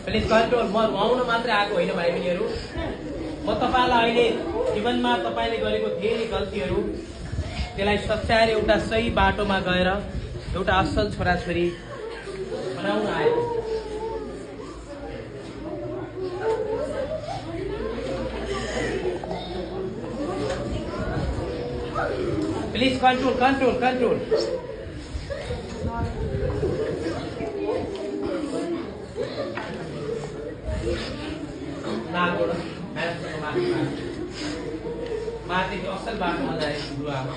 Please control. म रुवाउन मात्रै आएको होइन भाइ बहिनीहरू। म तपाईलाई अहिले जीवनमा तपाईले गरेको धेरै गल्तीहरू त्यसलाई सच्याएर एउटा सही बाटोमा गएर एउटा असल छोराछोरी बनाउन आएको। Please control control control. माथि असल बाटोमा जाएको गुरुआमा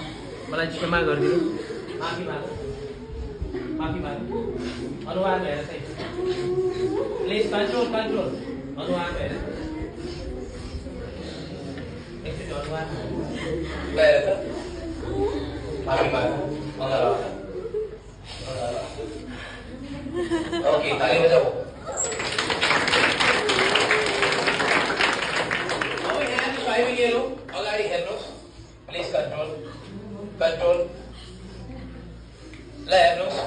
मलाई क्षमा गरिदिनु। माफी माग माफी माग। अनुहार हेर चाहिँ प्लिज कन्ट्रोल कन्ट्रोल। अनुहार हेर एकचोटि अनुहार गएर त माफी माग। ओके ताली बजाऊ। भाइ बहिनीहरू अगाडि हेर्नुहोस्। Please control control. ल हेर्नुहोस्,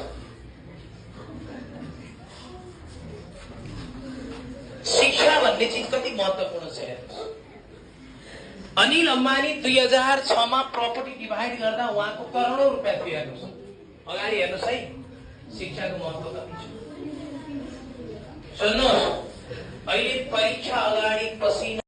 शिक्षा भन्ने चिज कति महत्त्वपूर्ण छ हेर्नुहोस्। अनिल अम्बानी 2006 मा प्रपर्टी डिभाइड गर्दा उहाँको करोडौं रुपियाँ थियो। हेर्नुहोस् अगाडि हेर्नुहोस् है, शिक्षाको महत्त्व कति छ। सुन्नुहोस्, अहिले परीक्षा अगाडि पसिना